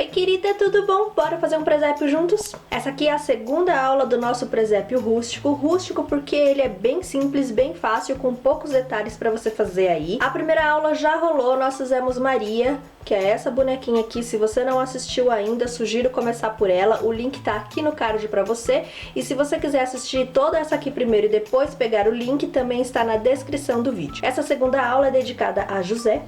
Oi querida, tudo bom? Bora fazer um presépio juntos? Essa aqui é a segunda aula do nosso presépio rústico. Rústico porque ele é bem simples, bem fácil, com poucos detalhes pra você fazer aí. A primeira aula já rolou, nós fizemos Maria, que é essa bonequinha aqui. Se você não assistiu ainda, sugiro começar por ela. O link tá aqui no card pra você. E se você quiser assistir toda essa aqui primeiro e depois pegar o link, também está na descrição do vídeo. Essa segunda aula é dedicada a José.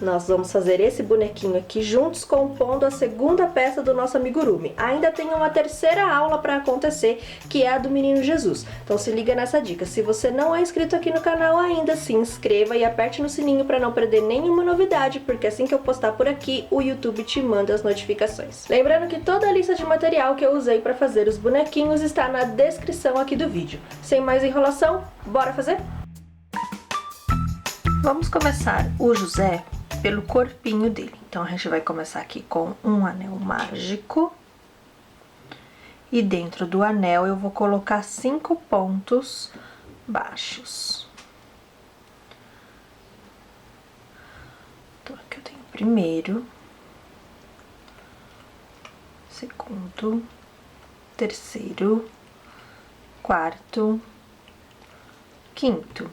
Nós vamos fazer esse bonequinho aqui juntos, compondo a segunda peça do nosso amigurumi. Ainda tem uma terceira aula para acontecer, que é a do Menino Jesus. Então se liga nessa dica. Se você não é inscrito aqui no canal ainda, se inscreva e aperte no sininho para não perder nenhuma novidade, porque assim que eu postar por aqui, o YouTube te manda as notificações. Lembrando que toda a lista de material que eu usei para fazer os bonequinhos está na descrição aqui do vídeo. Sem mais enrolação, bora fazer? Vamos começar o José pelo corpinho dele. Então, a gente vai começar aqui com um anel mágico. E dentro do anel, eu vou colocar 5 pontos baixos. Então, aqui eu tenho o primeiro, segundo, terceiro, quarto, quinto.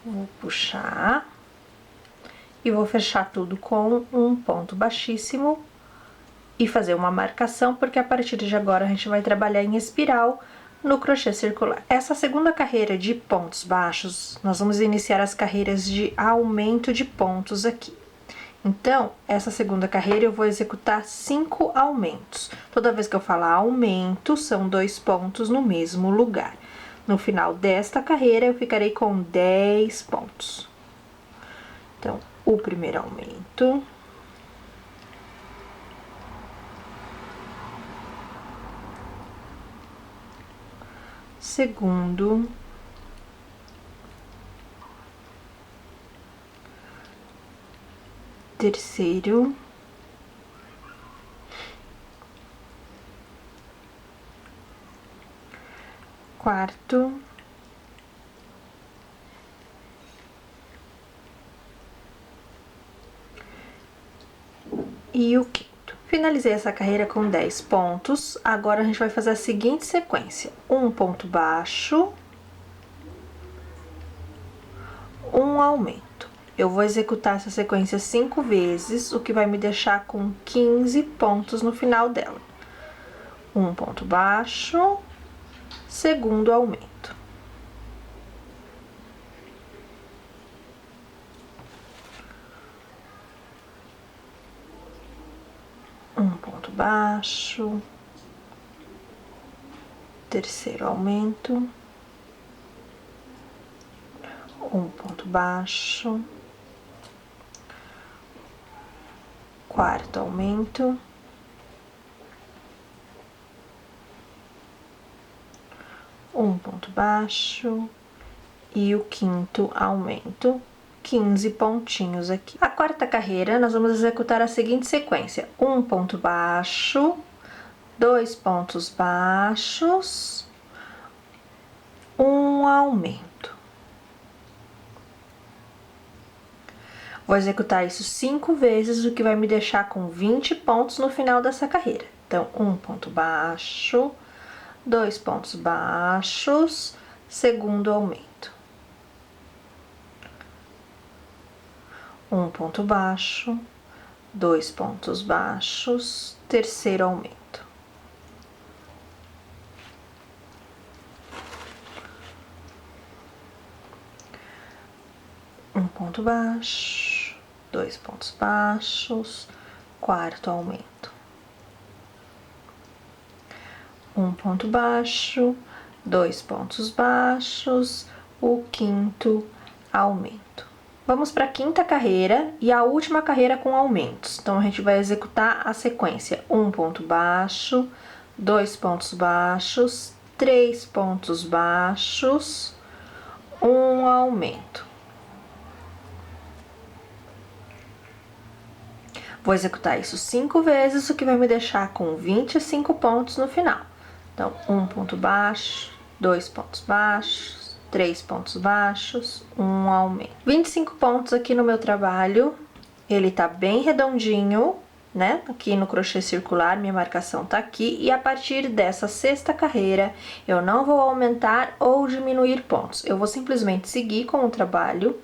Vou puxar e vou fechar tudo com um ponto baixíssimo e fazer uma marcação, porque a partir de agora a gente vai trabalhar em espiral no crochê circular. Essa segunda carreira de pontos baixos, nós vamos iniciar as carreiras de aumento de pontos aqui. Então, essa segunda carreira eu vou executar 5 aumentos. Toda vez que eu falar aumento, são 2 pontos no mesmo lugar. No final desta carreira, eu ficarei com 10 pontos. Então, o primeiro aumento. Segundo. Terceiro. Quarto, e o quinto. Finalizei essa carreira com 10 pontos. Agora a gente vai fazer a seguinte sequência: um ponto baixo, um aumento. Eu vou executar essa sequência 5 vezes, o que vai me deixar com 15 pontos no final dela. Um ponto baixo, segundo aumento. Um ponto baixo, terceiro aumento, um ponto baixo, quarto aumento, um ponto baixo e o quinto aumento, 15 pontinhos aqui. A quarta carreira, nós vamos executar a seguinte sequência: um ponto baixo, 2 pontos baixos, um aumento. Vou executar isso 5 vezes, o que vai me deixar com 20 pontos no final dessa carreira. Então, um ponto baixo, 2 pontos baixos, segundo aumento. Um ponto baixo, 2 pontos baixos, terceiro aumento. Um ponto baixo, 2 pontos baixos, quarto aumento. Um ponto baixo, 2 pontos baixos, o quinto aumento. Vamos para a quinta carreira e a última carreira com aumentos. Então, a gente vai executar a sequência: um ponto baixo, 2 pontos baixos, 3 pontos baixos, um aumento. Vou executar isso 5 vezes, o que vai me deixar com 25 pontos no final. Então, um ponto baixo, 2 pontos baixos, 3 pontos baixos, um aumento. 25 pontos aqui no meu trabalho, ele tá bem redondinho, né? Aqui no crochê circular, minha marcação tá aqui, e a partir dessa sexta carreira, eu não vou aumentar ou diminuir pontos. Eu vou simplesmente seguir com o trabalho,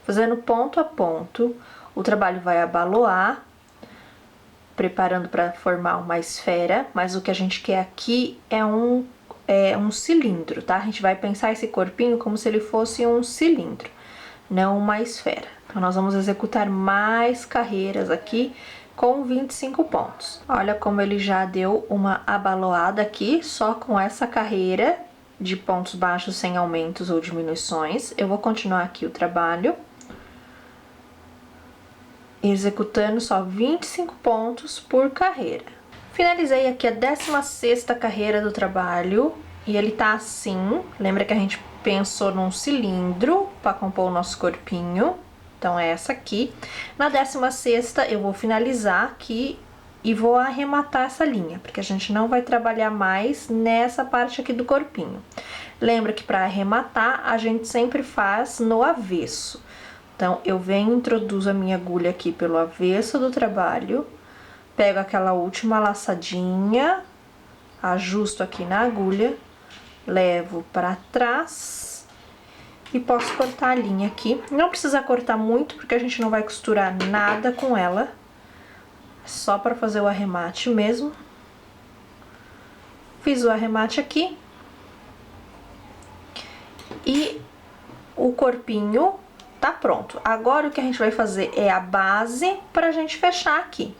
fazendo ponto a ponto. O trabalho vai abaloar, preparando para formar uma esfera, mas o que a gente quer aqui é um cilindro, tá? A gente vai pensar esse corpinho como se ele fosse um cilindro, não uma esfera. Então, nós vamos executar mais carreiras aqui com 25 pontos. Olha como ele já deu uma abaloada aqui, só com essa carreira de pontos baixos sem aumentos ou diminuições. Eu vou continuar aqui o trabalho, executando só 25 pontos por carreira. Finalizei aqui a 16ª carreira do trabalho, e ele tá assim. Lembra que a gente pensou num cilindro para compor o nosso corpinho? Então, é essa aqui. Na 16ª, eu vou finalizar aqui e vou arrematar essa linha, porque a gente não vai trabalhar mais nessa parte aqui do corpinho. Lembra que para arrematar, a gente sempre faz no avesso. Então, eu venho e introduzo a minha agulha aqui pelo avesso do trabalho, pego aquela última laçadinha, ajusto aqui na agulha, levo para trás e posso cortar a linha aqui. Não precisa cortar muito, porque a gente não vai costurar nada com ela, só para fazer o arremate mesmo. Fiz o arremate aqui e o corpinho tá pronto. Agora o que a gente vai fazer é a base pra gente fechar aqui.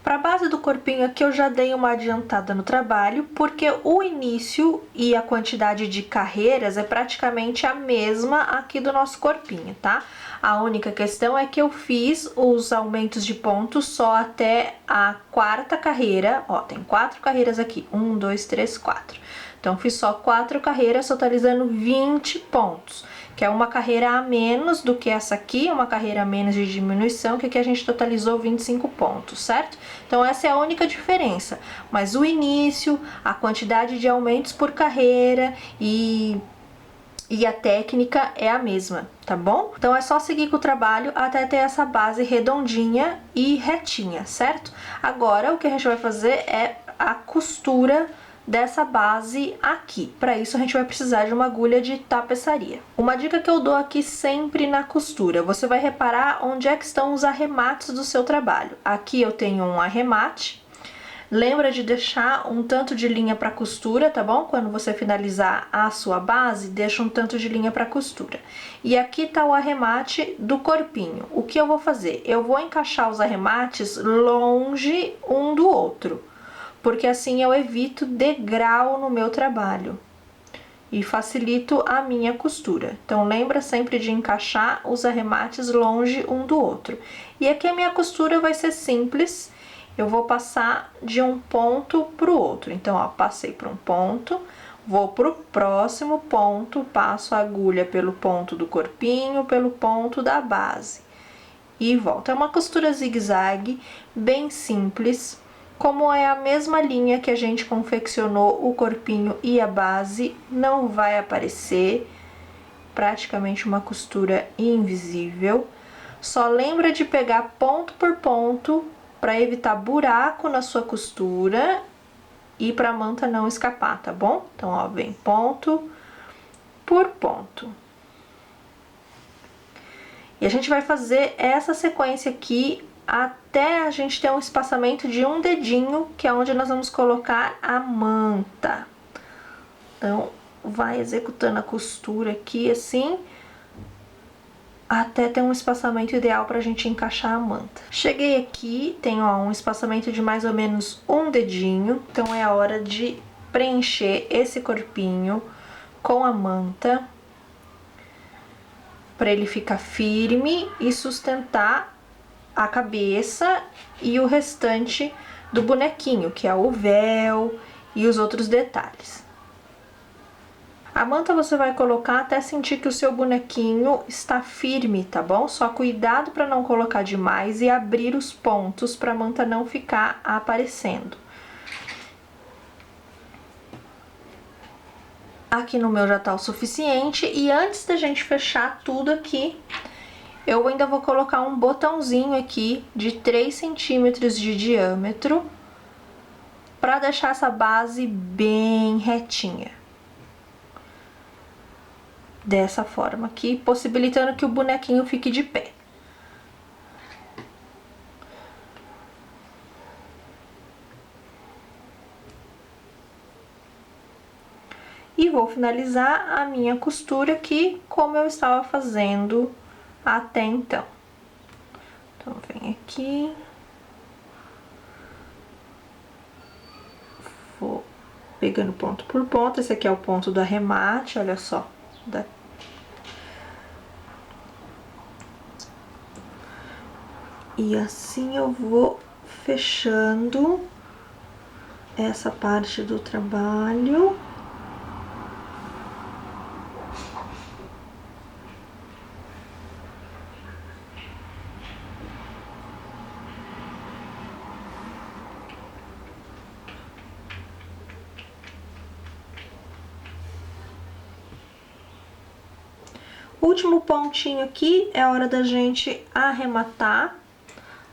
Pra base do corpinho aqui eu já dei uma adiantada no trabalho, porque o início e a quantidade de carreiras é praticamente a mesma aqui do nosso corpinho, tá? A única questão é que eu fiz os aumentos de pontos só até a 4ª carreira. Ó, tem 4 carreiras aqui, 1, 2, 3, 4. Então, fiz só 4 carreiras, totalizando 20 pontos, que é uma carreira a menos do que essa aqui, uma carreira a menos de diminuição, que aqui a gente totalizou 25 pontos, certo? Então, essa é a única diferença. Mas o início, a quantidade de aumentos por carreira e a técnica é a mesma, tá bom? Então, é só seguir com o trabalho até ter essa base redondinha e retinha, certo? Agora, o que a gente vai fazer é a costura dessa base aqui. Para isso, a gente vai precisar de uma agulha de tapeçaria. Uma dica que eu dou aqui sempre na costura, você vai reparar onde é que estão os arremates do seu trabalho. Aqui eu tenho um arremate. Lembra de deixar um tanto de linha para costura, tá bom? Quando você finalizar a sua base, deixa um tanto de linha para costura. E aqui tá o arremate do corpinho. O que eu vou fazer? Eu vou encaixar os arremates longe um do outro, porque assim eu evito degrau no meu trabalho e facilito a minha costura. Então, lembra sempre de encaixar os arremates longe um do outro. E aqui a minha costura vai ser simples, eu vou passar de um ponto para o outro. Então, ó, passei para um ponto, vou para o próximo ponto, passo a agulha pelo ponto do corpinho, pelo ponto da base e volto. É uma costura zigue-zague, bem simples. Como é a mesma linha que a gente confeccionou o corpinho e a base, não vai aparecer, praticamente uma costura invisível. Só lembra de pegar ponto por ponto para evitar buraco na sua costura e para a manta não escapar, tá bom? Então, ó, vem ponto por ponto. E a gente vai fazer essa sequência aqui até a gente ter um espaçamento de um dedinho, que é onde nós vamos colocar a manta. Então, vai executando a costura aqui assim, até ter um espaçamento ideal pra gente encaixar a manta. Cheguei aqui, tenho ó, um espaçamento de mais ou menos um dedinho, então é a hora de preencher esse corpinho com a manta, para ele ficar firme e sustentar a cabeça e o restante do bonequinho, que é o véu e os outros detalhes. A manta você vai colocar até sentir que o seu bonequinho está firme, tá bom? Só cuidado para não colocar demais e abrir os pontos para a manta não ficar aparecendo. Aqui no meu já tá o suficiente. E antes da gente fechar tudo aqui, eu ainda vou colocar um botãozinho aqui de 3 centímetros de diâmetro para deixar essa base bem retinha. Dessa forma aqui, possibilitando que o bonequinho fique de pé. E vou finalizar a minha costura aqui, como eu estava fazendo até então. Então, vem aqui. Vou pegando ponto por ponto. Esse aqui é o ponto do arremate, olha só. E assim eu vou fechando essa parte do trabalho. Último pontinho aqui, é hora da gente arrematar.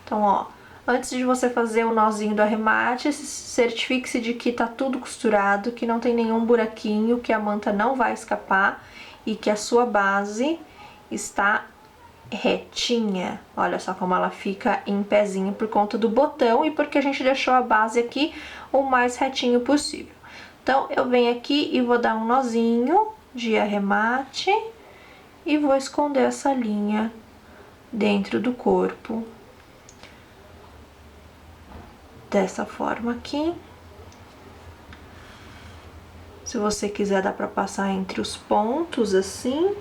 Então, ó, antes de você fazer o nozinho do arremate, certifique-se de que tá tudo costurado, que não tem nenhum buraquinho, que a manta não vai escapar e que a sua base está retinha. Olha só como ela fica em pezinho por conta do botão e porque a gente deixou a base aqui o mais retinho possível. Então, eu venho aqui e vou dar um nozinho de arremate e vou esconder essa linha dentro do corpo. Dessa forma aqui. Se você quiser, dá pra passar entre os pontos, assim.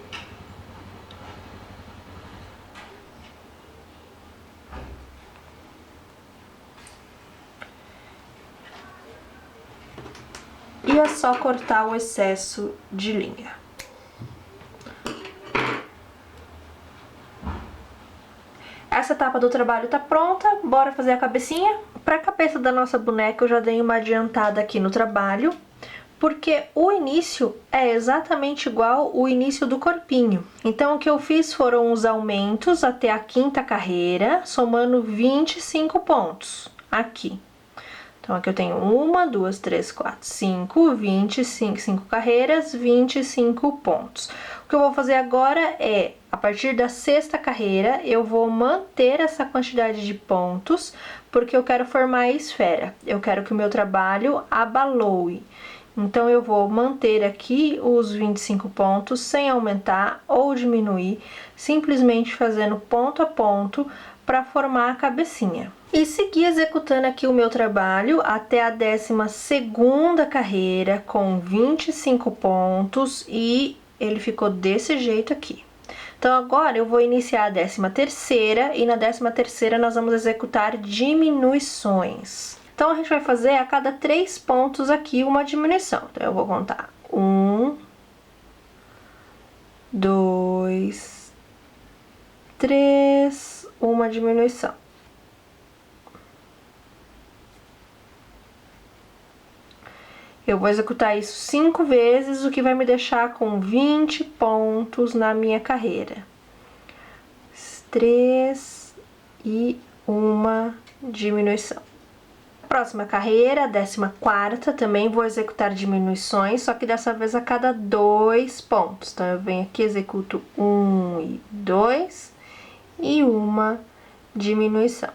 E é só cortar o excesso de linha. Essa etapa do trabalho tá pronta, bora fazer a cabecinha? Pra cabeça da nossa boneca eu já dei uma adiantada aqui no trabalho, porque o início é exatamente igual o início do corpinho. Então o que eu fiz foram os aumentos até a 5ª carreira, somando 25 pontos aqui. Então aqui eu tenho 1, 2, 3, 4, 5, 25, 5 carreiras, 25 pontos. O que eu vou fazer agora é, a partir da 6ª carreira, eu vou manter essa quantidade de pontos, porque eu quero formar a esfera. Eu quero que o meu trabalho abaloe. Então, eu vou manter aqui os 25 pontos sem aumentar ou diminuir, simplesmente fazendo ponto a ponto para formar a cabecinha. E seguir executando aqui o meu trabalho até a 12ª carreira com 25 pontos e ele ficou desse jeito aqui. Então, agora eu vou iniciar a 13ª e na 13ª nós vamos executar diminuições. Então, a gente vai fazer a cada 3 pontos aqui uma diminuição. Então, eu vou contar 1, 2, 3, uma diminuição. Eu vou executar isso 5 vezes, o que vai me deixar com 20 pontos na minha carreira. 3 e uma diminuição. Próxima carreira, 14ª, também vou executar diminuições, só que dessa vez a cada 2 pontos. Então, eu venho aqui, executo 1 e 2 e uma diminuição.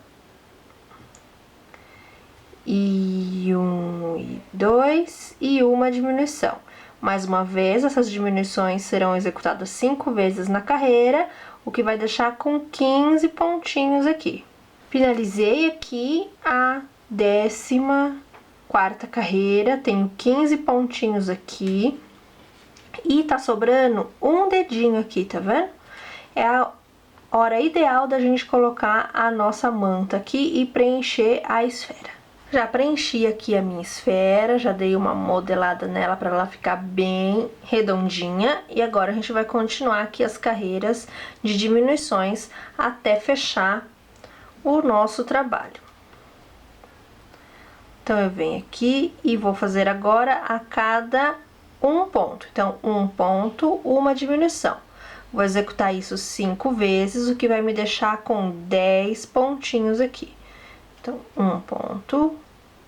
E 1 e 2 e uma diminuição. Mais uma vez, essas diminuições serão executadas 5 vezes na carreira, o que vai deixar com 15 pontinhos aqui. Finalizei aqui a 14ª carreira, tenho 15 pontinhos aqui e tá sobrando um dedinho aqui, tá vendo? É a hora ideal da gente colocar a nossa manta aqui e preencher a esfera. Já preenchi aqui a minha esfera, já dei uma modelada nela para ela ficar bem redondinha. E agora a gente vai continuar aqui as carreiras de diminuições até fechar o nosso trabalho. Então, eu venho aqui e vou fazer agora a cada um ponto. Então, um ponto, uma diminuição. Vou executar isso 5 vezes, o que vai me deixar com 10 pontinhos aqui. Então, um ponto,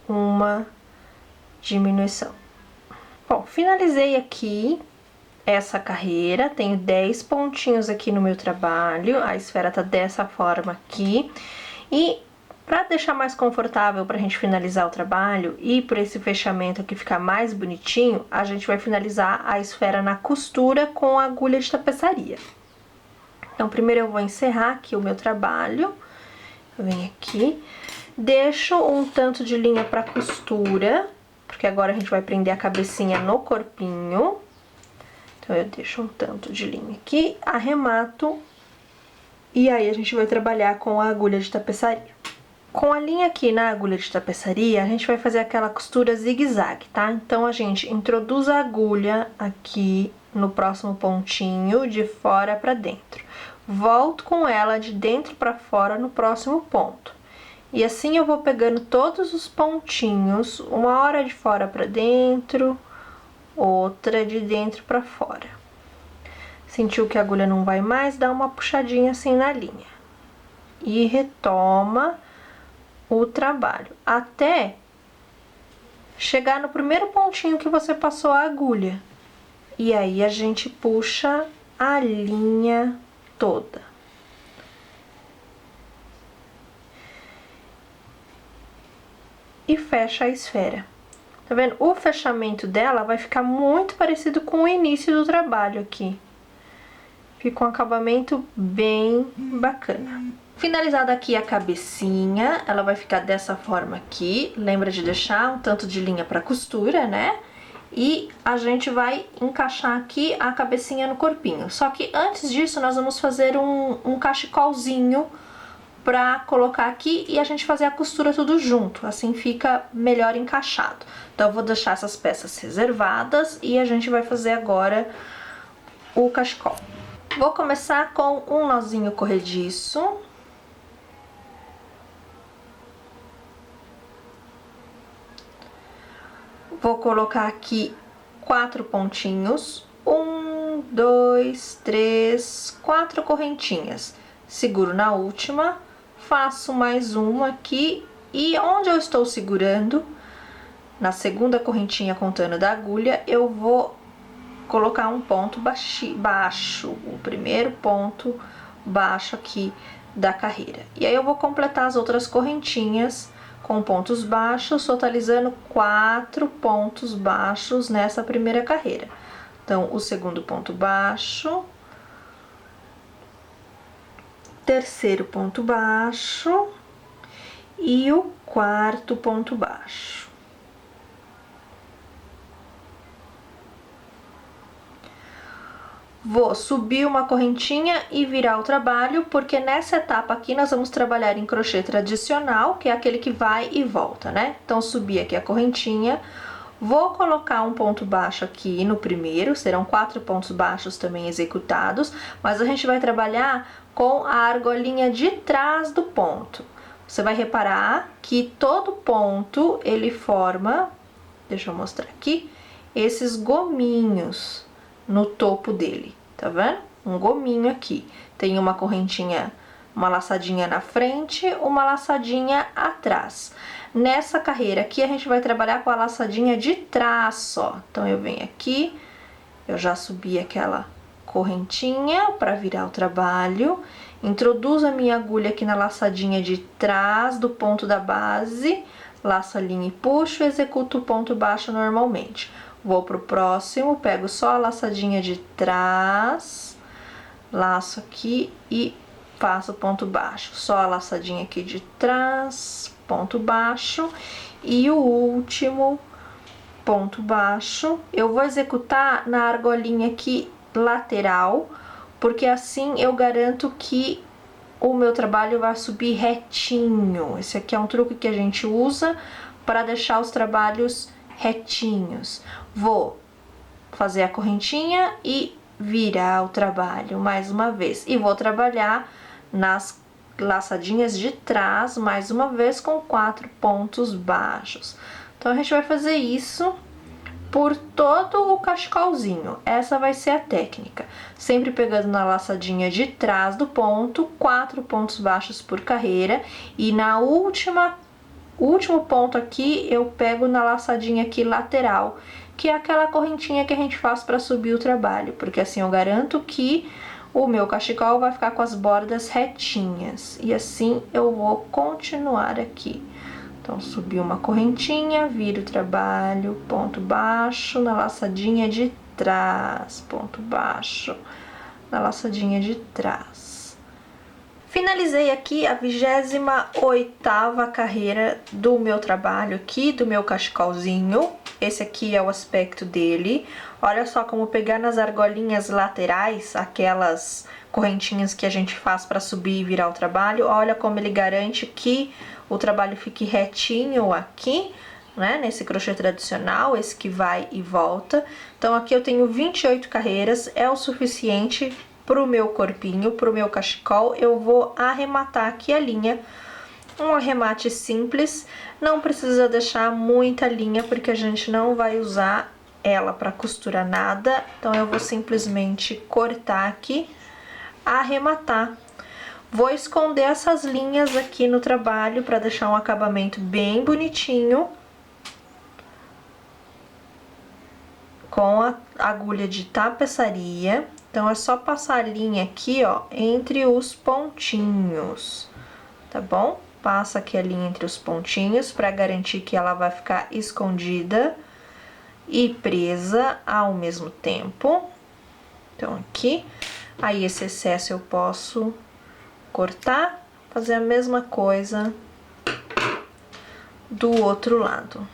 uma diminuição. Bom, finalizei aqui essa carreira, tenho 10 pontinhos aqui no meu trabalho, a esfera tá dessa forma aqui. E para deixar mais confortável para a gente finalizar o trabalho e por esse fechamento aqui ficar mais bonitinho, a gente vai finalizar a esfera na costura com a agulha de tapeçaria. Então, primeiro eu vou encerrar aqui o meu trabalho, eu venho aqui, deixo um tanto de linha para costura, porque agora a gente vai prender a cabecinha no corpinho. Então, eu deixo um tanto de linha aqui, arremato, e aí a gente vai trabalhar com a agulha de tapeçaria. Com a linha aqui na agulha de tapeçaria, a gente vai fazer aquela costura zigue-zague, tá? Então, a gente introduz a agulha aqui no próximo pontinho, de fora pra dentro. Volto com ela de dentro pra fora no próximo ponto. E assim eu vou pegando todos os pontinhos, uma hora de fora pra dentro, outra de dentro pra fora. Sentiu que a agulha não vai mais, dá uma puxadinha assim na linha. E retoma o trabalho, até chegar no primeiro pontinho que você passou a agulha. E aí, a gente puxa a linha toda. E fecha a esfera. Tá vendo? O fechamento dela vai ficar muito parecido com o início do trabalho aqui. Fica um acabamento bem bacana. Finalizada aqui a cabecinha, ela vai ficar dessa forma aqui. Lembra de deixar um tanto de linha para costura, né? E a gente vai encaixar aqui a cabecinha no corpinho. Só que antes disso, nós vamos fazer um cachecolzinho pra colocar aqui e a gente fazer a costura tudo junto. Assim fica melhor encaixado. Então, eu vou deixar essas peças reservadas e a gente vai fazer agora o cachecol. Vou começar com um nozinho corrediço. Vou colocar aqui 4 pontinhos, 1, 2, 3, 4 correntinhas. Seguro na última, faço mais uma aqui e onde eu estou segurando, na segunda correntinha contando da agulha, eu vou colocar um ponto baixo, o primeiro ponto baixo aqui da carreira. E aí eu vou completar as outras correntinhas com pontos baixos, totalizando 4 pontos baixos nessa primeira carreira. Então, o segundo ponto baixo, terceiro ponto baixo e o quarto ponto baixo. Vou subir uma correntinha e virar o trabalho, porque nessa etapa aqui nós vamos trabalhar em crochê tradicional, que é aquele que vai e volta, né? Então, subi aqui a correntinha, vou colocar um ponto baixo aqui no primeiro, serão 4 pontos baixos também executados, mas a gente vai trabalhar com a argolinha de trás do ponto. Você vai reparar que todo ponto, ele forma, deixa eu mostrar aqui, esses gominhos no topo dele, tá vendo? Um gominho aqui. Tem uma correntinha, uma laçadinha na frente, uma laçadinha atrás. Nessa carreira aqui, a gente vai trabalhar com a laçadinha de trás só. Então, eu venho aqui, eu já subi aquela correntinha para virar o trabalho, introduzo a minha agulha aqui na laçadinha de trás do ponto da base, laço a linha e puxo, executo o ponto baixo normalmente. Vou pro próximo, pego só a laçadinha de trás, laço aqui e faço ponto baixo. Só a laçadinha aqui de trás, ponto baixo. E o último ponto baixo, eu vou executar na argolinha aqui lateral, porque assim eu garanto que o meu trabalho vai subir retinho. Esse aqui é um truque que a gente usa para deixar os trabalhos retinhos. Vou fazer a correntinha e virar o trabalho mais uma vez. E vou trabalhar nas laçadinhas de trás mais uma vez com 4 pontos baixos. Então, a gente vai fazer isso por todo o cachecolzinho. Essa vai ser a técnica. Sempre pegando na laçadinha de trás do ponto, 4 pontos baixos por carreira, e na último ponto aqui eu pego na laçadinha aqui lateral, que é aquela correntinha que a gente faz para subir o trabalho, porque assim eu garanto que o meu cachecol vai ficar com as bordas retinhas. E assim eu vou continuar aqui. Então, subi uma correntinha, viro o trabalho, ponto baixo, na laçadinha de trás, ponto baixo, na laçadinha de trás. Finalizei aqui a 28ª carreira do meu trabalho aqui, do meu cachecolzinho. Esse aqui é o aspecto dele. Olha só como pegar nas argolinhas laterais, aquelas correntinhas que a gente faz para subir e virar o trabalho. Olha como ele garante que o trabalho fique retinho aqui, né? Nesse crochê tradicional, esse que vai e volta. Então aqui eu tenho 28 carreiras, é o suficiente pro meu corpinho, pro meu cachecol. Eu vou arrematar aqui a linha, um arremate simples, não precisa deixar muita linha, porque a gente não vai usar ela para costurar nada. Então eu vou simplesmente cortar aqui, arrematar. Vou esconder essas linhas aqui no trabalho para deixar um acabamento bem bonitinho. Com a agulha de tapeçaria. Então, é só passar a linha aqui, ó, entre os pontinhos, tá bom? Passa aqui a linha entre os pontinhos para garantir que ela vai ficar escondida e presa ao mesmo tempo. Então, aqui. Aí, esse excesso eu posso cortar, fazer a mesma coisa do outro lado.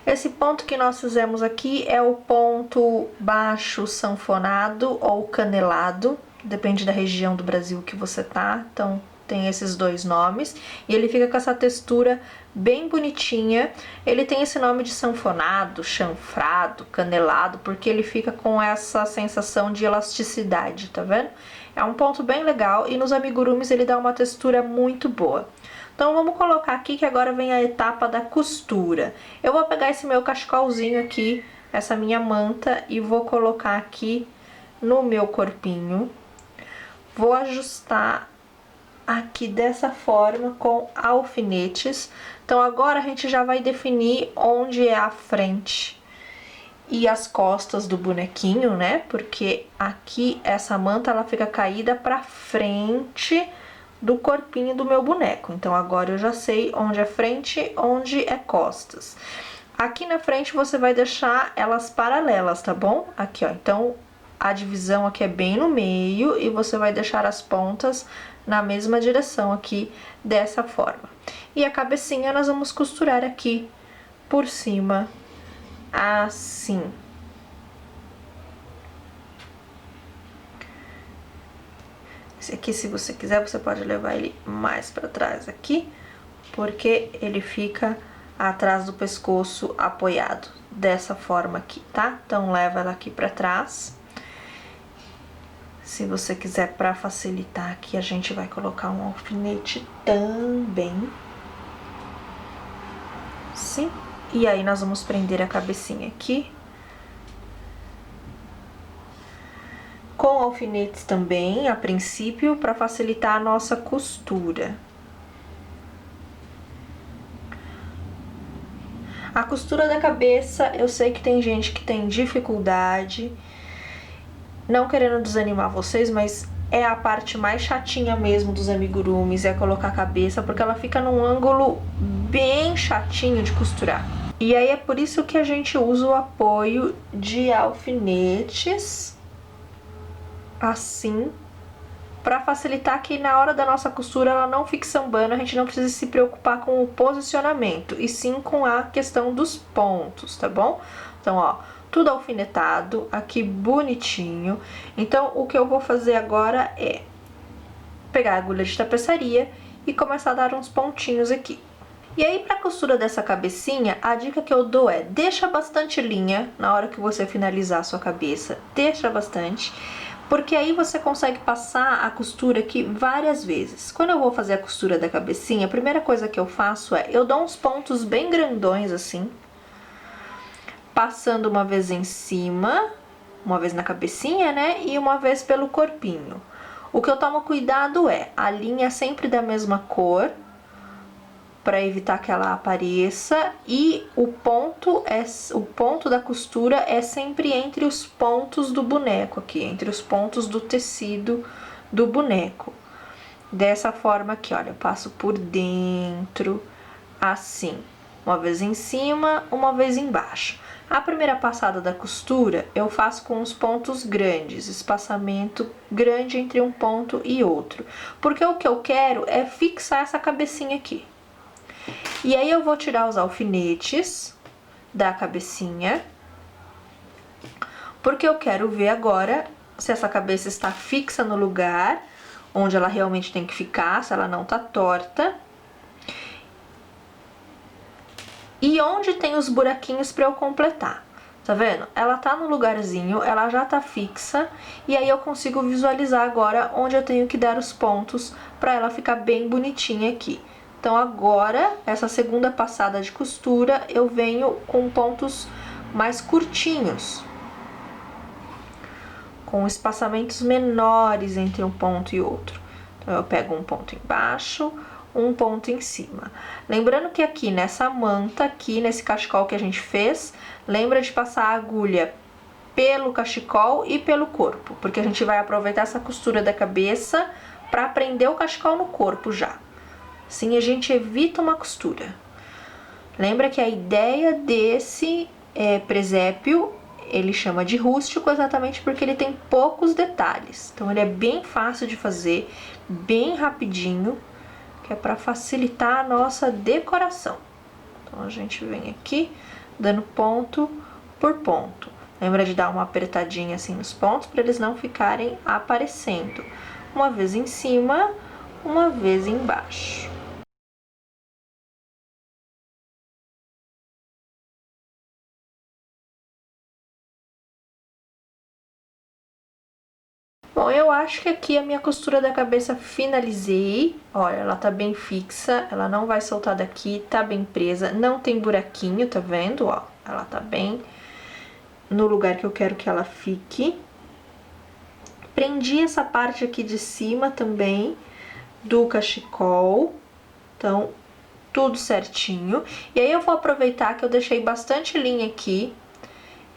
Esse ponto que nós fizemos aqui é o ponto baixo sanfonado ou canelado, depende da região do Brasil que você tá, então tem esses dois nomes, e ele fica com essa textura bem bonitinha. Ele tem esse nome de sanfonado, chanfrado, canelado, porque ele fica com essa sensação de elasticidade, tá vendo? É um ponto bem legal e nos amigurumis ele dá uma textura muito boa. Então vamos colocar aqui que agora vem a etapa da costura. Eu vou pegar esse meu cachecolzinho aqui, essa minha manta, e vou colocar aqui no meu corpinho. Vou ajustar aqui dessa forma com alfinetes. Então agora a gente já vai definir onde é a frente e as costas do bonequinho, né? Porque aqui essa manta ela fica caída pra frente do corpinho do meu boneco. Então agora eu já sei onde é frente, onde é costas. Aqui na frente você vai deixar elas paralelas, tá bom? Aqui, ó. Então a divisão aqui é bem no meio e você vai deixar as pontas na mesma direção aqui, dessa forma. E a cabecinha nós vamos costurar aqui por cima, assim. Esse aqui, se você quiser, você pode levar ele mais pra trás aqui, porque ele fica atrás do pescoço apoiado, dessa forma aqui, tá? Então, leva ela aqui pra trás. Se você quiser, pra facilitar aqui, a gente vai colocar um alfinete também. Sim. E aí, nós vamos prender a cabecinha aqui. Com alfinetes também, a princípio, para facilitar a nossa costura. A costura da cabeça, eu sei que tem gente que tem dificuldade, não querendo desanimar vocês, mas é a parte mais chatinha mesmo dos amigurumis, é colocar a cabeça, porque ela fica num ângulo bem chatinho de costurar. E aí é por isso que a gente usa o apoio de alfinetes, assim, para facilitar que na hora da nossa costura ela não fique sambando, a gente não precisa se preocupar com o posicionamento, e sim com a questão dos pontos, tá bom? Então, ó, tudo alfinetado, aqui bonitinho. Então, o que eu vou fazer agora é pegar a agulha de tapeçaria e começar a dar uns pontinhos aqui. E aí, pra costura dessa cabecinha, a dica que eu dou é, deixa bastante linha na hora que você finalizar a sua cabeça, deixa bastante, porque aí você consegue passar a costura aqui várias vezes. Quando eu vou fazer a costura da cabecinha, a primeira coisa que eu faço é, eu dou uns pontos bem grandões assim, passando uma vez em cima, uma vez na cabecinha, né? E uma vez pelo corpinho. O que eu tomo cuidado é a linha sempre da mesma cor, para evitar que ela apareça, e o ponto da costura é sempre entre os pontos do boneco aqui, entre os pontos do tecido do boneco. Dessa forma aqui, olha, eu passo por dentro, assim, uma vez em cima, uma vez embaixo. A primeira passada da costura eu faço com os pontos grandes, espaçamento grande entre um ponto e outro, porque o que eu quero é fixar essa cabecinha aqui. E aí eu vou tirar os alfinetes da cabecinha, porque eu quero ver agora se essa cabeça está fixa no lugar onde ela realmente tem que ficar, se ela não tá torta. E onde tem os buraquinhos para eu completar. Tá vendo? Ela tá no lugarzinho, ela já tá fixa, e aí eu consigo visualizar agora onde eu tenho que dar os pontos para ela ficar bem bonitinha aqui. Então agora, essa segunda passada de costura, eu venho com pontos mais curtinhos, com espaçamentos menores entre um ponto e outro. Então eu pego um ponto embaixo, um ponto em cima. Lembrando que aqui nessa manta, aqui nesse cachecol que a gente fez, lembra de passar a agulha pelo cachecol e pelo corpo, porque a gente vai aproveitar essa costura da cabeça para prender o cachecol no corpo já. Assim a gente evita uma costura. Lembra que a ideia desse presépio, ele chama de rústico exatamente porque ele tem poucos detalhes. Então ele é bem fácil de fazer, bem rapidinho, que é para facilitar a nossa decoração. Então a gente vem aqui dando ponto por ponto. Lembra de dar uma apertadinha assim nos pontos para eles não ficarem aparecendo. Uma vez em cima, uma vez embaixo. Bom, eu acho que aqui a minha costura da cabeça finalizei. Olha, ela tá bem fixa, ela não vai soltar daqui, tá bem presa, não tem buraquinho, tá vendo? Ó, ela tá bem no lugar que eu quero que ela fique. Prendi essa parte aqui de cima também do cachecol, então tudo certinho. E aí eu vou aproveitar que eu deixei bastante linha aqui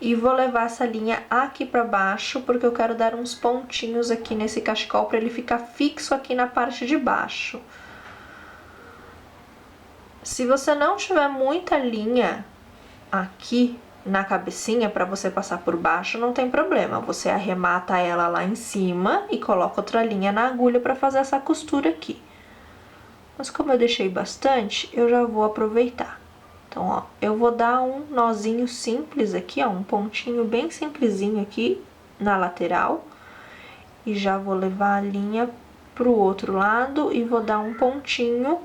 e vou levar essa linha aqui pra baixo, porque eu quero dar uns pontinhos aqui nesse cachecol pra ele ficar fixo aqui na parte de baixo. Se você não tiver muita linha aqui na cabecinha pra você passar por baixo, não tem problema. Você arremata ela lá em cima e coloca outra linha na agulha pra fazer essa costura aqui. Mas como eu deixei bastante, eu já vou aproveitar. Então, ó, eu vou dar um nozinho simples aqui, ó, um pontinho bem simplesinho aqui na lateral. E já vou levar a linha pro outro lado e vou dar um pontinho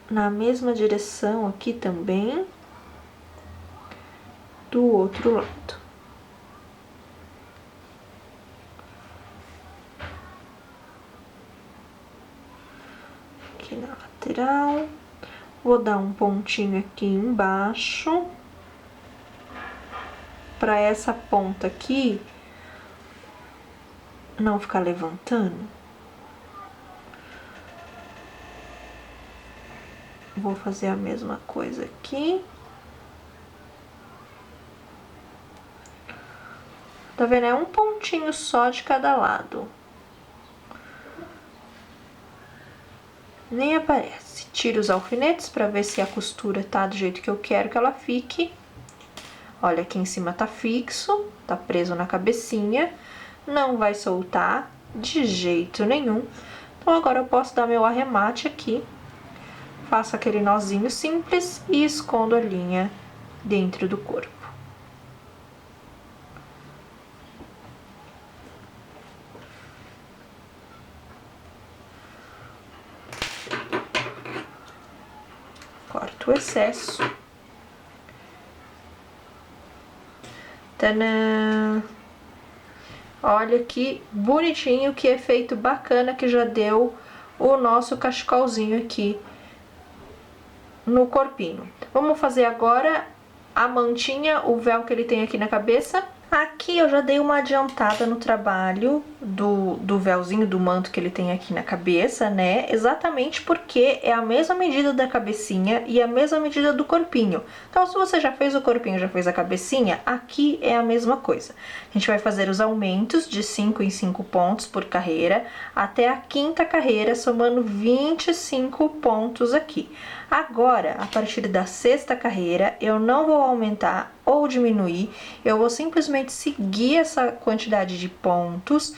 na mesma direção aqui também, do outro lado. Aqui na lateral. Vou dar um pontinho aqui embaixo, para essa ponta aqui não ficar levantando. Vou fazer a mesma coisa aqui. Tá vendo? É um pontinho só de cada lado. Nem aparece. Tiro os alfinetes para ver se a costura tá do jeito que eu quero que ela fique. Olha, aqui em cima tá fixo, tá preso na cabecinha, não vai soltar de jeito nenhum. Então agora eu posso dar meu arremate aqui, faço aquele nozinho simples e escondo a linha dentro do corpo. Corto o excesso. Tadã! Olha que bonitinho, que efeito bacana que já deu o nosso cachecolzinho aqui no corpinho. Vamos fazer agora a mantinha, o véu que ele tem aqui na cabeça. Aqui eu já dei uma adiantada no trabalho do véuzinho, do manto que ele tem aqui na cabeça, né? Exatamente porque é a mesma medida da cabecinha e a mesma medida do corpinho. Então, se você já fez o corpinho, já fez a cabecinha, aqui é a mesma coisa. A gente vai fazer os aumentos de 5 em 5 pontos por carreira, até a 5ª carreira, somando 25 pontos aqui. Agora, a partir da 6ª carreira, eu não vou aumentar ou diminuir, eu vou simplesmente seguir essa quantidade de pontos,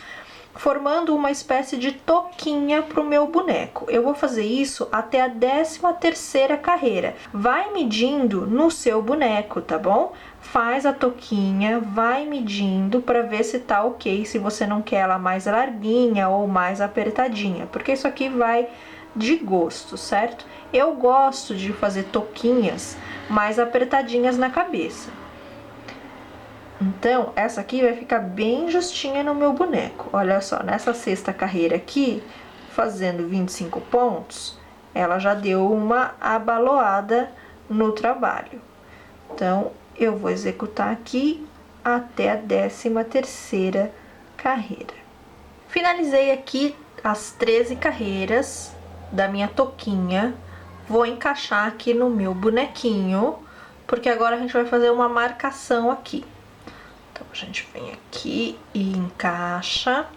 formando uma espécie de toquinha para o meu boneco. Eu vou fazer isso até a 13ª carreira. Vai medindo no seu boneco, tá bom? Faz a toquinha, vai medindo para ver se tá ok, se você não quer ela mais larguinha ou mais apertadinha, porque isso aqui vai de gosto, certo? Eu gosto de fazer toquinhas mais apertadinhas na cabeça. Então, essa aqui vai ficar bem justinha no meu boneco. Olha só, nessa 6ª carreira aqui, fazendo 25 pontos, ela já deu uma abaloada no trabalho. Então, eu vou executar aqui até a 13ª carreira. Finalizei aqui as 13 carreiras da minha toquinha. Vou encaixar aqui no meu bonequinho, porque agora a gente vai fazer uma marcação aqui. Então, a gente vem aqui e encaixa.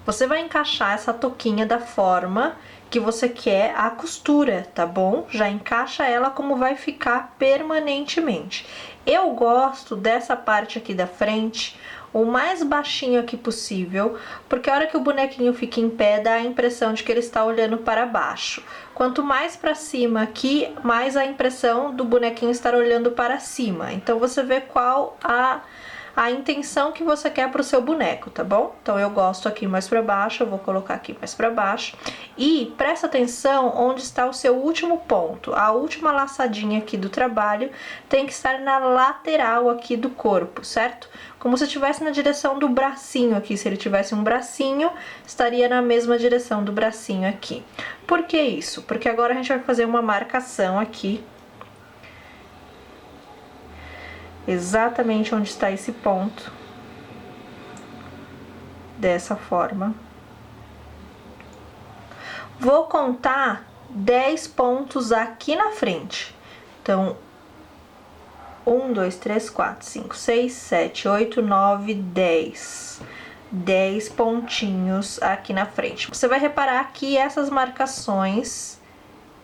Você vai encaixar essa toquinha da forma que você quer a costura, tá bom? Já encaixa ela como vai ficar permanentemente. Eu gosto dessa parte aqui da frente o mais baixinho aqui possível, porque a hora que o bonequinho fica em pé, dá a impressão de que ele está olhando para baixo. Quanto mais para cima aqui, mais a impressão do bonequinho estar olhando para cima. Então, você vê qual a intenção que você quer para o seu boneco, tá bom? Então, eu gosto aqui mais para baixo, eu vou colocar aqui mais para baixo. E presta atenção onde está o seu último ponto. A última laçadinha aqui do trabalho tem que estar na lateral aqui do corpo, certo? Como se estivesse na direção do bracinho aqui. Se ele tivesse um bracinho, estaria na mesma direção do bracinho aqui. Por que isso? Porque agora a gente vai fazer uma marcação aqui. Exatamente onde está esse ponto. Dessa forma. Vou contar 10 pontos aqui na frente. Então, 1, 2, 3, 4, 5, 6, 7, 8, 9, 10. 10 pontinhos aqui na frente. Você vai reparar que essas marcações,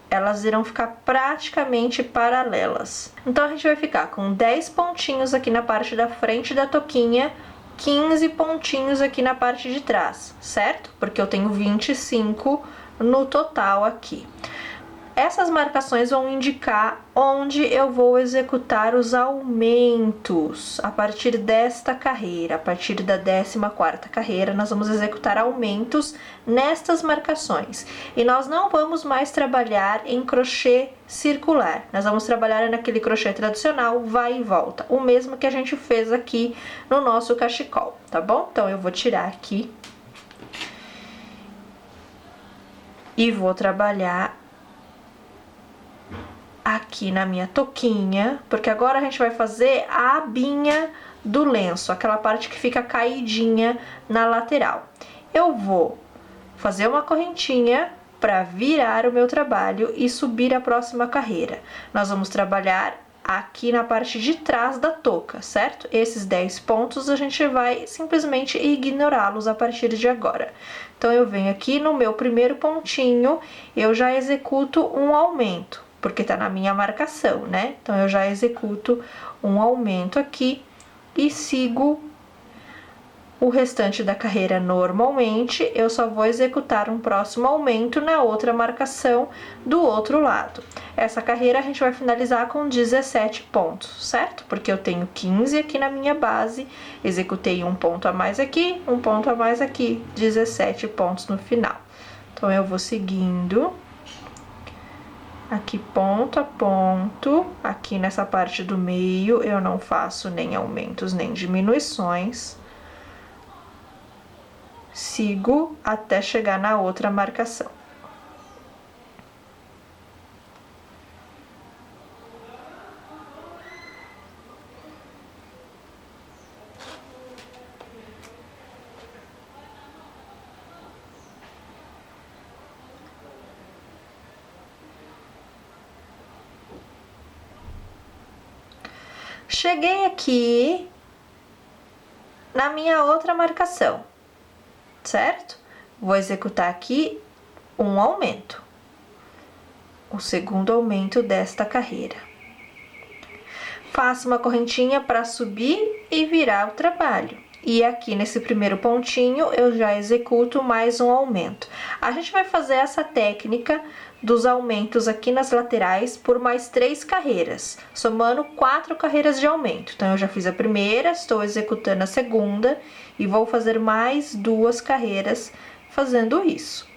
elas irão ficar praticamente paralelas. Então, a gente vai ficar com 10 pontinhos aqui na parte da frente da toquinha, 15 pontinhos aqui na parte de trás, certo? Porque eu tenho 25 no total aqui. Essas marcações vão indicar onde eu vou executar os aumentos a partir desta carreira. A partir da 14ª carreira, nós vamos executar aumentos nestas marcações. E nós não vamos mais trabalhar em crochê circular. Nós vamos trabalhar naquele crochê tradicional, vai e volta. O mesmo que a gente fez aqui no nosso cachecol, tá bom? Então, eu vou tirar aqui. E vou trabalhar aqui na minha toquinha, porque agora a gente vai fazer a abinha do lenço, aquela parte que fica caidinha na lateral. Eu vou fazer uma correntinha para virar o meu trabalho e subir a próxima carreira. Nós vamos trabalhar aqui na parte de trás da touca, certo? Esses 10 pontos a gente vai simplesmente ignorá-los a partir de agora. Então, eu venho aqui no meu primeiro pontinho, eu já executo um aumento, porque tá na minha marcação, né? Então, eu já executo um aumento aqui e sigo o restante da carreira normalmente. Eu só vou executar um próximo aumento na outra marcação do outro lado. Essa carreira a gente vai finalizar com 17 pontos, certo? Porque eu tenho 15 aqui na minha base, executei um ponto a mais aqui, um ponto a mais aqui, 17 pontos no final. Então, eu vou seguindo aqui ponto a ponto. Aqui nessa parte do meio eu não faço nem aumentos nem diminuições. Sigo até chegar na outra marcação. Cheguei aqui na minha outra marcação, certo? Vou executar aqui um aumento, o segundo aumento desta carreira. Faço uma correntinha para subir e virar o trabalho. E aqui nesse primeiro pontinho eu já executo mais um aumento. A gente vai fazer essa técnica dos aumentos aqui nas laterais por mais 3 carreiras, somando 4 carreiras de aumento. Então eu já fiz a primeira, estou executando a segunda e vou fazer mais 2 carreiras fazendo isso.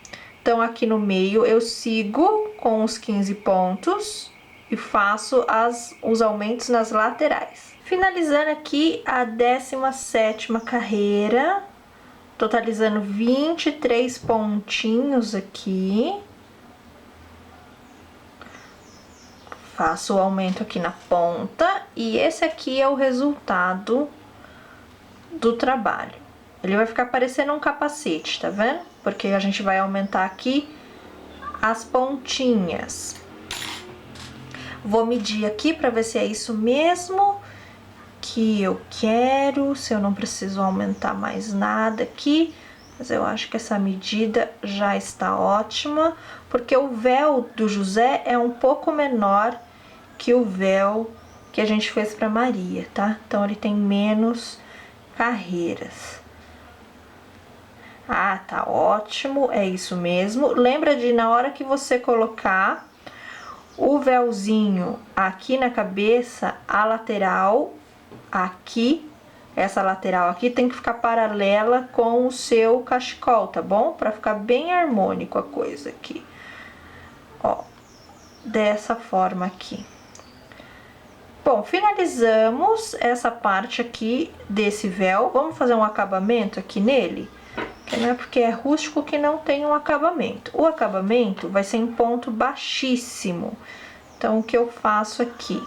Então aqui no meio eu sigo com os 15 pontos e faço os aumentos nas laterais. Finalizando aqui a 17ª carreira, totalizando 23 pontinhos aqui. Faço o aumento aqui na ponta e esse aqui é o resultado do trabalho. Ele vai ficar parecendo um capacete, tá vendo? Porque a gente vai aumentar aqui as pontinhas. Vou medir aqui para ver se é isso mesmo que eu quero, se eu não preciso aumentar mais nada aqui, mas eu acho que essa medida já está ótima, porque o véu do José é um pouco menor que o véu que a gente fez para Maria, tá? Então ele tem menos carreiras. Ah, tá ótimo, é isso mesmo. Lembra de na hora que você colocar o véuzinho aqui na cabeça, a lateral aqui, essa lateral aqui tem que ficar paralela com o seu cachecol, tá bom? Pra ficar bem harmônico a coisa aqui. Ó, dessa forma aqui. Bom, finalizamos essa parte aqui desse véu. Vamos fazer um acabamento aqui nele? Que não é porque é rústico que não tem um acabamento. O acabamento vai ser em ponto baixíssimo. Então, o que eu faço aqui?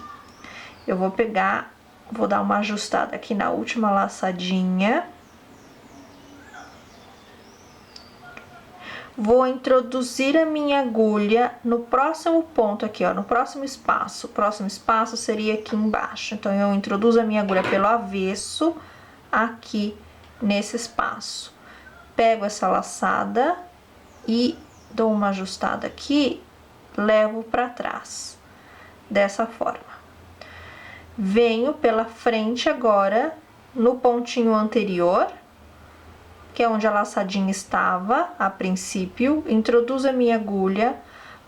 Eu vou pegar, vou dar uma ajustada aqui na última laçadinha. Vou introduzir a minha agulha no próximo ponto aqui, ó, no próximo espaço. O próximo espaço seria aqui embaixo. Então, eu introduzo a minha agulha pelo avesso aqui nesse espaço. Pego essa laçada e dou uma ajustada aqui, levo para trás, dessa forma. Venho pela frente agora, no pontinho anterior, que é onde a laçadinha estava a princípio, introduzo a minha agulha,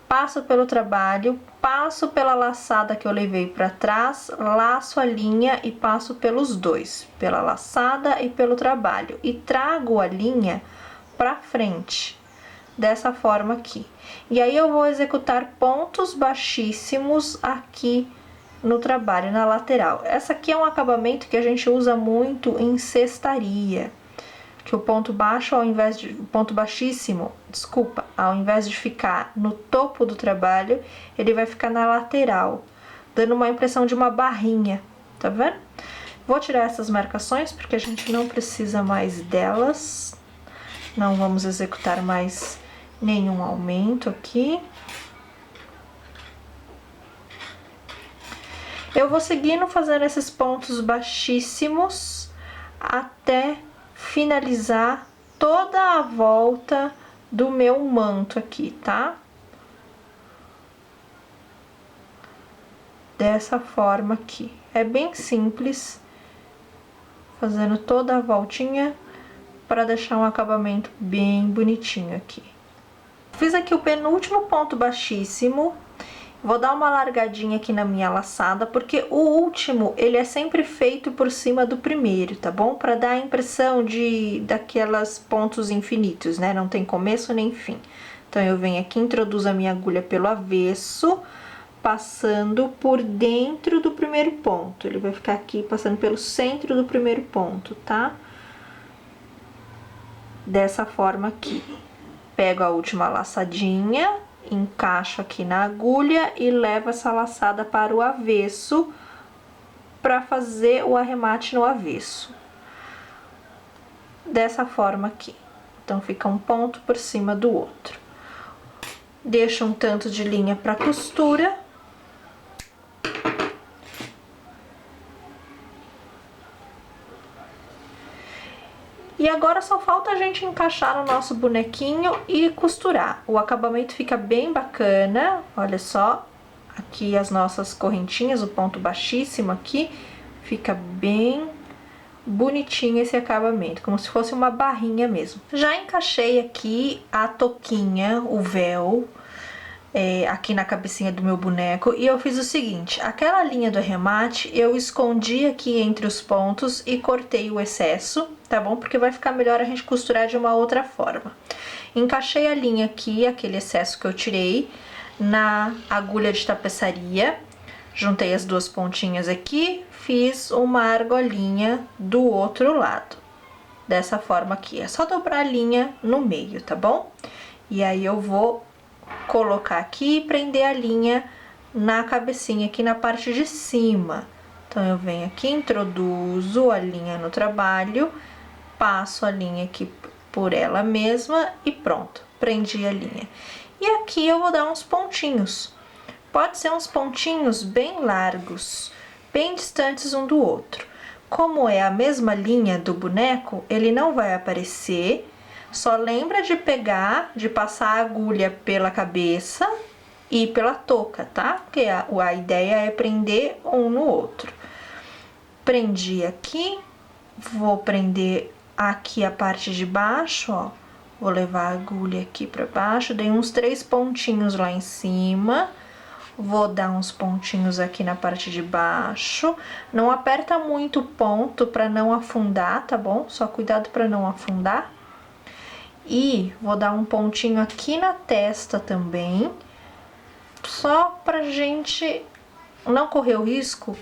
passo pelo trabalho, passo pela laçada que eu levei para trás, laço a linha e passo pelos dois, pela laçada e pelo trabalho, e trago a linha para frente, dessa forma aqui. E aí eu vou executar pontos baixíssimos aqui no trabalho, na lateral. Essa aqui é um acabamento que a gente usa muito em cestaria, que o ponto baixo, ao invés de ponto baixíssimo, desculpa, ao invés de ficar no topo do trabalho, ele vai ficar na lateral, dando uma impressão de uma barrinha, tá vendo? Vou tirar essas marcações porque a gente não precisa mais delas. Não vamos executar mais nenhum aumento aqui. Eu vou seguindo fazendo esses pontos baixíssimos até finalizar toda a volta do meu manto aqui, tá? Dessa forma aqui. É bem simples, fazendo toda a voltinha para deixar um acabamento bem bonitinho aqui. Fiz aqui o penúltimo ponto baixíssimo. Vou dar uma largadinha aqui na minha laçada, porque o último, ele é sempre feito por cima do primeiro, tá bom? Para dar a impressão daquelas pontos infinitos, né? Não tem começo nem fim. Então, eu venho aqui, introduzo a minha agulha pelo avesso, passando por dentro do primeiro ponto. Ele vai ficar aqui passando pelo centro do primeiro ponto, tá? Dessa forma aqui. Pego a última laçadinha, encaixo aqui na agulha e levo essa laçada para o avesso para fazer o arremate no avesso. Dessa forma aqui. Então, fica um ponto por cima do outro. Deixo um tanto de linha para costura. E agora só falta a gente encaixar no nosso bonequinho e costurar. O acabamento fica bem bacana, olha só. Aqui as nossas correntinhas, o ponto baixíssimo aqui, fica bem bonitinho esse acabamento, como se fosse uma barrinha mesmo. Já encaixei aqui a touquinha, o véu, aqui na cabecinha do meu boneco, e eu fiz o seguinte: aquela linha do arremate eu escondi aqui entre os pontos e cortei o excesso, tá bom? Porque vai ficar melhor a gente costurar de uma outra forma. Encaixei a linha aqui, aquele excesso que eu tirei, na agulha de tapeçaria, juntei as duas pontinhas aqui, fiz uma argolinha do outro lado, dessa forma aqui. É só dobrar a linha no meio, tá bom? E aí eu vou colocar aqui e prender a linha na cabecinha, aqui na parte de cima. Então eu venho aqui, introduzo a linha no trabalho, passo a linha aqui por ela mesma e pronto, prendi a linha. E aqui eu vou dar uns pontinhos. Pode ser uns pontinhos bem largos, bem distantes um do outro. Como é a mesma linha do boneco, ele não vai aparecer. Só lembra de pegar, de passar a agulha pela cabeça e pela touca, tá? Porque a ideia é prender um no outro. Prendi aqui, vou prender aqui a parte de baixo, ó. Vou levar a agulha aqui pra baixo, dei uns 3 pontinhos lá em cima. Vou dar uns pontinhos aqui na parte de baixo. Não aperta muito o ponto pra não afundar, tá bom? Só cuidado pra não afundar. E vou dar um pontinho aqui na testa também, só pra gente não correr o risco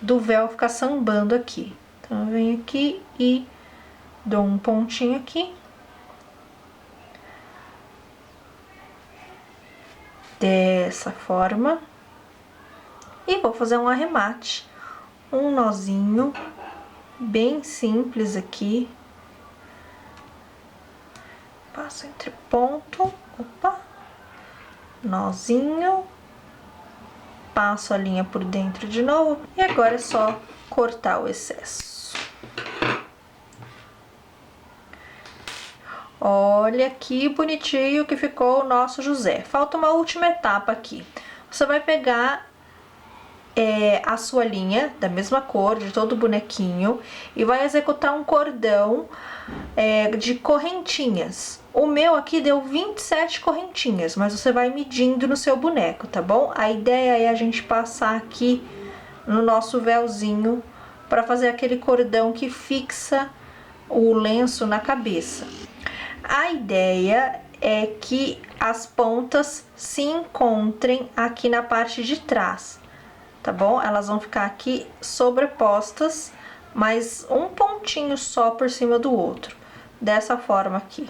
do véu ficar sambando aqui. Então, eu venho aqui e dou um pontinho aqui. Dessa forma. E vou fazer um arremate, um nozinho bem simples aqui. Passo entre ponto, opa, nozinho, passo a linha por dentro de novo e agora é só cortar o excesso. Olha que bonitinho que ficou o nosso José. Falta uma última etapa aqui. Você vai pegar a sua linha da mesma cor de todo o bonequinho e vai executar um cordão de correntinhas. O meu aqui deu 27 correntinhas, mas você vai medindo no seu boneco, tá bom? A ideia é a gente passar aqui no nosso véuzinho para fazer aquele cordão que fixa o lenço na cabeça. A ideia é que as pontas se encontrem aqui na parte de trás, tá bom? Elas vão ficar aqui sobrepostas, mas um pontinho só por cima do outro, dessa forma aqui,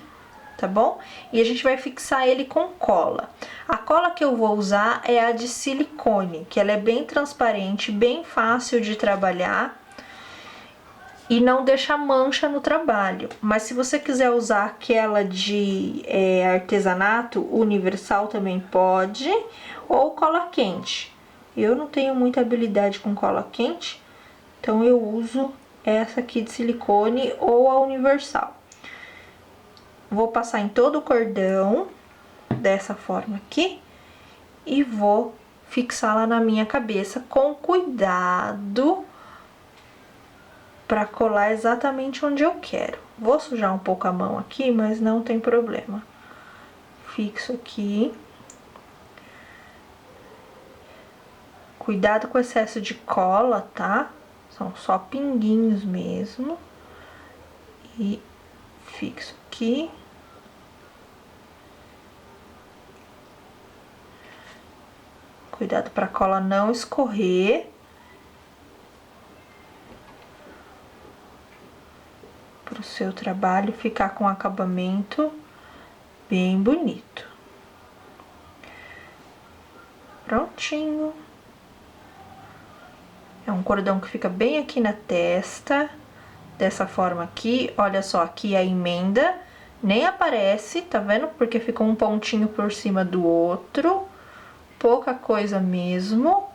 tá bom? E a gente vai fixar ele com cola. A cola que eu vou usar é a de silicone, que ela é bem transparente, bem fácil de trabalhar e não deixa mancha no trabalho. Mas se você quiser usar aquela de artesanato universal também pode, ou cola quente. Eu não tenho muita habilidade com cola quente, então eu uso essa aqui de silicone ou a universal. Vou passar em todo o cordão, dessa forma aqui, e vou fixar lá na minha cabeça com cuidado para colar exatamente onde eu quero. Vou sujar um pouco a mão aqui, mas não tem problema. Fixo aqui. Cuidado com o excesso de cola, tá? São só pinguinhos mesmo. E fixo aqui. Cuidado para a cola não escorrer. Para o seu trabalho ficar com um acabamento bem bonito. Prontinho. É um cordão que fica bem aqui na testa, dessa forma aqui. Olha só, aqui a emenda nem aparece, tá vendo? Porque ficou um pontinho por cima do outro, pouca coisa mesmo.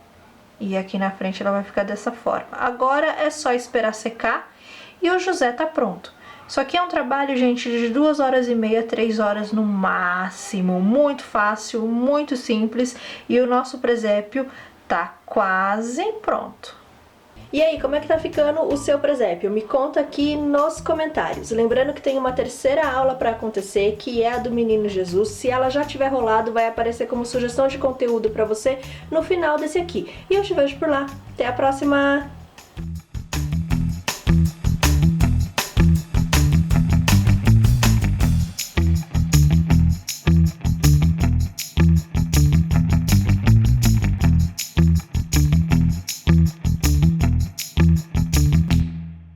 E aqui na frente ela vai ficar dessa forma. Agora é só esperar secar e o José tá pronto. Isso aqui é um trabalho, gente, de 2h30, 3 horas no máximo. Muito fácil, muito simples. E o nosso presépio tá quase pronto. E aí, como é que tá ficando o seu presépio? Me conta aqui nos comentários. Lembrando que tem uma terceira aula para acontecer, que é a do Menino Jesus. Se ela já tiver rolado, vai aparecer como sugestão de conteúdo para você no final desse aqui. E eu te vejo por lá. Até a próxima!